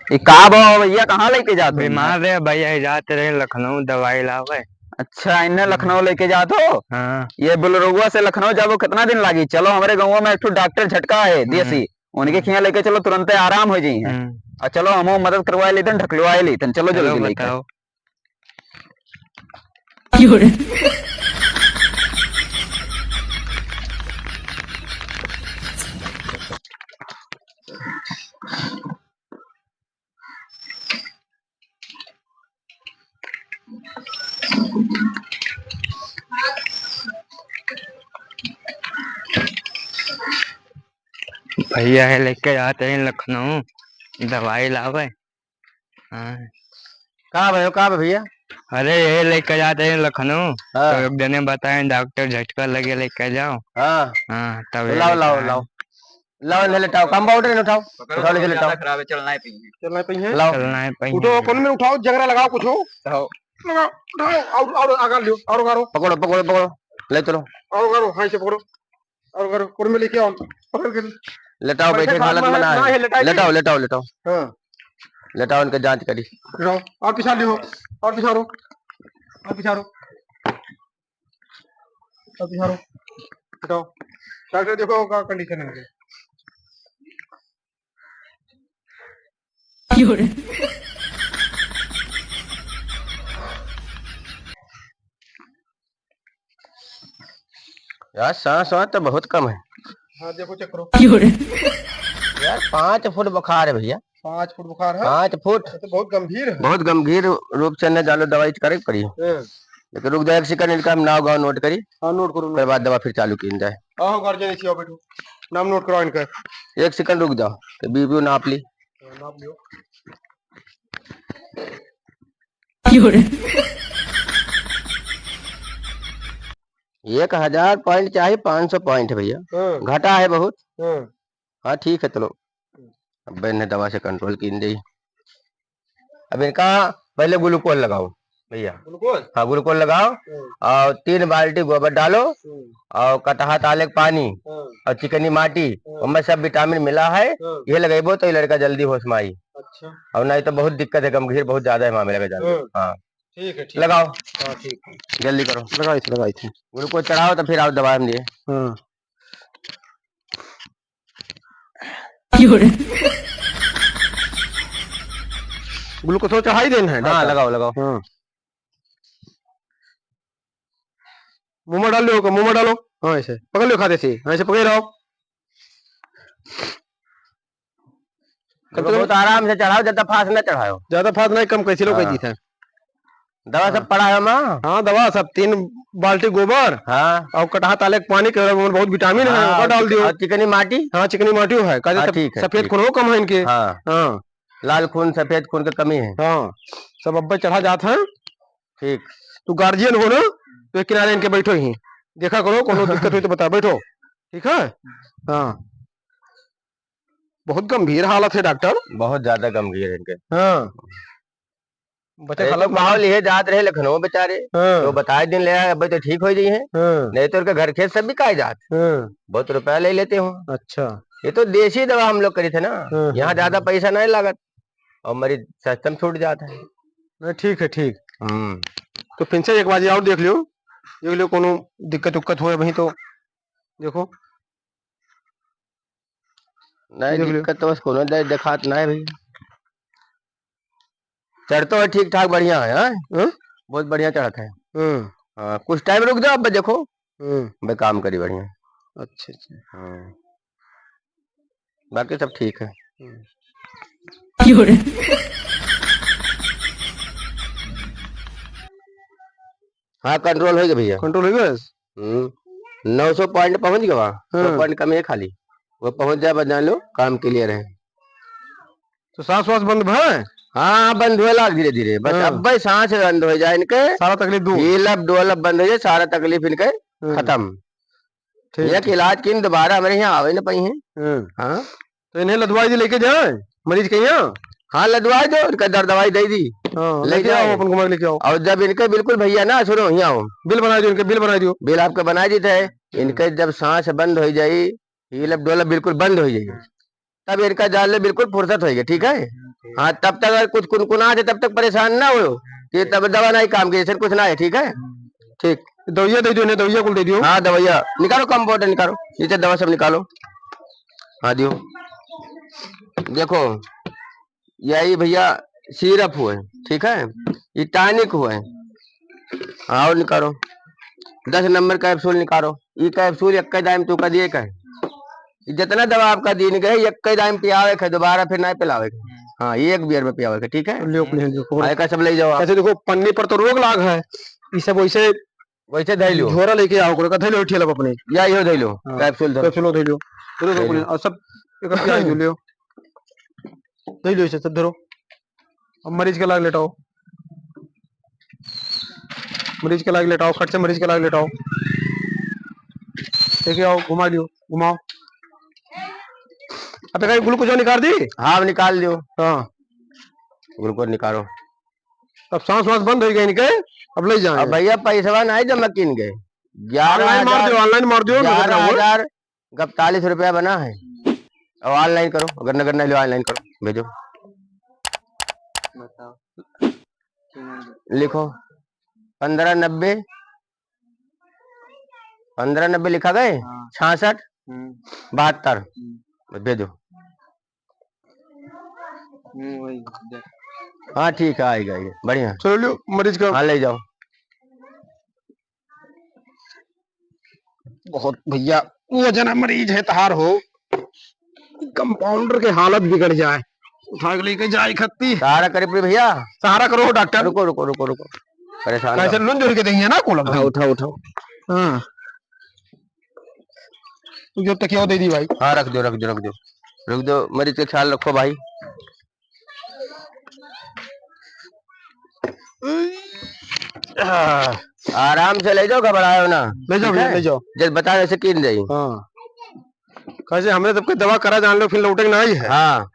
ये का भाव भैया, कहाँ लेके जाते हो? बीमार रहे भैया, जाते रहे लखनऊ दवाई लावे। अच्छा, इन्हें लखनऊ लेके जाते हो? हाँ। ये बुलरुआ से लखनऊ जाबो कितना दिन लागी? चलो हमारे गाँव में एक ठो डॉक्टर झटका है देसी, उनके खिया लेके चलो, तुरंत आराम हो जाई है। और चलो हम मदद करवा लेते, ढकलवा लेते, चलो जल्दी लेके। बताओ। भैया है लेके जाते हैं लखनऊ दवाई लावे। हाँ। कहाँ भैया? अरे ये लेके जाते हैं लखनऊ। हाँ। तो एक जने बताए डॉक्टर झटका लगे लेके जाओ। हाँ हाँ तब लाओ लाओ लाओ लाओ, इन्हें लेटाओ, कंपाउंडर इन्हें उठाओ, उठाओ लेके लेटाओ। खराब है, चलना है पी है, लाओ चलना है पही। उठो, कोने में उठाओ, जगरा लगाओ, कुछ हो लगाओ, उठाओ और आगे लियो, और करो, पकड़ो पकड़ो पकड़ो, ले चलो, और करो, हाँ से पकड़ो, और करो, कोने में लेके आओ, पकड़ के लेटाओ, बैठे हालत में ना है, लेटाओ लेटाओ लेटाओ। हाँ लेटाओ, इनका जांच करी। और पिछा लियो, और पिछारो, और पिछारो, और पिछारो, उठाओ। डॉक्टर देखो क्या कंडीशन है। यार सांस तो बहुत कम है। हाँ देखो चेक करो। यार 5 फुट बुखार है भैया। 5 फुट बुखार है? 5 फुट तो बहुत गंभीर है। बहुत गंभीर रूप से न जालो, दवाई करे पड़ी। लेकिन रुक जाए, एक सेकंड, इनका नाम गाँव नोट करी। हाँ नोट करो, फिर बाद दवा फिर चालू की जाए। हाँ गार्जियन इसी आओ, बैठो, नाम नोट कराओ इनका। एक सेकंड रुक जाओ, बीपी नाप ली। नाप लियो। 1000 पॉइंट चाहिए, 500 पॉइंट भैया। घटा है बहुत। हाँ ठीक है, चलो अब इन्हें दवा से कंट्रोल की दी। अब इनका पहले ग्लूकोज लगाओ भैया। ग्लूकोज? हाँ ग्लूकोज लगाओ, और 3 बाल्टी गोबर डालो, और कटहा तालेक पानी, और चिकनी माटी, उनमें सब विटामिन मिला है। ये लगेबो तो ये लड़का जल्दी होश में आई। अच्छा। और नहीं तो बहुत दिक्कत है, गंभीर बहुत ज्यादा है मामले में जाने। हाँ ठीक है, ठीक लगाओ। हाँ ठीक है, जल्दी करो, लगाई थी ग्लूकोज चढ़ाओ, तो फिर आप दवा में दिए। ग्लूकोज तो चढ़ा ही देना है। हाँ लगाओ लगाओ। हाँ मुंह में डाल लो, मुंह में डालो। हाँ ऐसे पकड़ लो, खाते से ऐसे पकड़ रहो, बहुत आराम से चढ़ाओ, ज्यादा फास्ट न चढ़ाओ। ज्यादा फास्ट नहीं, कम कैसे लोग है। दवा सब पड़ा है माँ? हाँ दवा सब, 3 बाल्टी गोबर, हाँ और कटहा ताले पानी के, बहुत विटामिन है, वो डाल दियो। चिकनी माटी? हाँ चिकनी माटी है, सफेद खून कम है इनके। हाँ हाँ, लाल खून सफेद खून की कमी है। हाँ सब अब्बे चढ़ा जाता है। ठीक, तू गार्जियन हो ना, तो एक किनारे इनके बैठो ही, देखा करो, कोनो दिक्कत हुई तो बता, बैठो ठीक है। हाँ बहुत गंभीर हालत है डॉक्टर, बहुत ज्यादा गंभीर है इनके। हाँ बच्चे तो माहौल ये जात रहे लखनऊ बेचारे। हाँ। तो बताए दिन ले आए, अब तो ठीक हो जाई है। हाँ। नहीं तो उनके घर खेत सब भी काए जात। हाँ। बहुत रुपया ले लेते हो। अच्छा, ये तो देसी दवा हम लोग करी थे ना। हाँ। यहाँ ज्यादा पैसा नहीं लागत, और मरीज सस्ता में छूट जाता है। ठीक है, ठीक। तो फिर से एक बार और देख लियो कोनो दिक्कत उक्कत हो वही तो देखो। नहीं दिक्कत तो बस कोनो दिखात ना है भैया, चढ़ते है ठीक ठाक, बढ़िया है। हाँ? बहुत बढ़िया चढ़ता है। हाँ कुछ टाइम रुक जाओ, अब देखो भाई काम करी बढ़िया। अच्छा अच्छा। हाँ बाकी सब ठीक है। हाँ कंट्रोल हो गया भैया, कंट्रोल हो गया। 900 पॉइंट पहुंच गया वहाँ। 100 पॉइंट कम है खाली, वो पहुंच जाए, बजा लो, काम क्लियर है। तो सांस वास बंद है? हाँ बंद हुए लाग धीरे धीरे, बस अब भाई सांस बंद हो जाए इनके, सारा तकलीफ दूर, हीलब डोलब बंद हो जाए, सारा तकलीफ इनके खत्म। एक इलाज की दोबारा हमारे यहाँ आवे न पाई है। हाँ तो इन्हें लदवाई लेके जाए मरीज के यहाँ। हाँ लदवाई दो, इनका दर्द दवाई दे दी, लेके आओ अपन घुमा लेके आओ। और जब इनके बिल्कुल भैया ना सुनो, यहाँ आओ, बिल बना दो, इनके बिल बना दो। बिल आपके बना दी थे। इनके जब सांस बंद हो जाये, हीलब डोलब बिल्कुल बंद हो जाये, तब इनका जाल बिल्कुल फुर्सत हो गया। ठीक है। हाँ तब तक अगर कुछ कुनकुना है तब तक परेशान ना हो कि तब दवा नहीं काम की, कुछ ना है। ठीक है, ठीक। दवाइया दे दो, दवाइया को दे दियो। हाँ दवाइया निकालो, कंपाउंडर निकालो, नीचे दवा सब निकालो। हाँ दियो। देखो यही भैया सिरप हुए, ठीक है, ये टॉनिक हुए। हाँ और निकालो 10 नंबर कैप्सूल निकालो। ये कैप्सूल एक दाम तो का दिए का है, जितना दवा आपका दिन गए एक दाम पियावे के, दोबारा फिर नहीं पिलावे के। हाँ ये एक बियर में पियावे के, ठीक है। का सब ले जाओ। ऐसे देखो पन्नी पर तो रोग लाग है, ये सब वैसे वैसे धै लो, झोरा लेके आओ को धै लो, ठेला अपने या इहो धै लो, कैप्सूल धै लो और सब एक प्याज ले लो, धै लो इसे सब धरो। अब मरीज के लाग लेटाओ, मरीज के लाग लेटाओ, खट से मरीज के लाग लेटाओ, लेके आओ, घुमा लियो, घुमाओ। अब कहीं ग्लूकोज निकाल दी? हाँ निकाल दियो। हाँ ग्लूकोज निकालो। अब सांस वास बंद हो गई इनके, अब ले जाए। अब भैया पैसा नहीं जमा किन गए, 11,000 ऑनलाइन मार दियो। 11,041 रुपया बना है। अब ऑनलाइन करो, अगर नगर नहीं लो ऑनलाइन करो, भेजो। लिखो 1590 लिखा गए, 66 72 भेजो। हाँ ठीक है, आएगा बढ़िया। चलो मरीज का हाँ ले जाओ। बहुत भैया वजन मरीज है तहार हो, कंपाउंडर के हालत बिगड़ जाए, उठा के लेके जाए खत्ती। सहारा करे भैया, सहारा करो डॉक्टर। रुको रुको रुको रुको, परेशान कैसे लुन जोड़ के देंगे ना कोलम। हाँ उठाओ उठाओ। हाँ जो तकिया दे दी भाई। हाँ रख दो रख दो रख दो रुक दो, मरीज का ख्याल रखो भाई। आराम से ले जाओ, घबराओ ना, ले जाओ ले जाओ, जब बता जैसे किन जाइए। हाँ कैसे हमने सबके दवा करा जान लो, फिर लौटे ना ही है। हाँ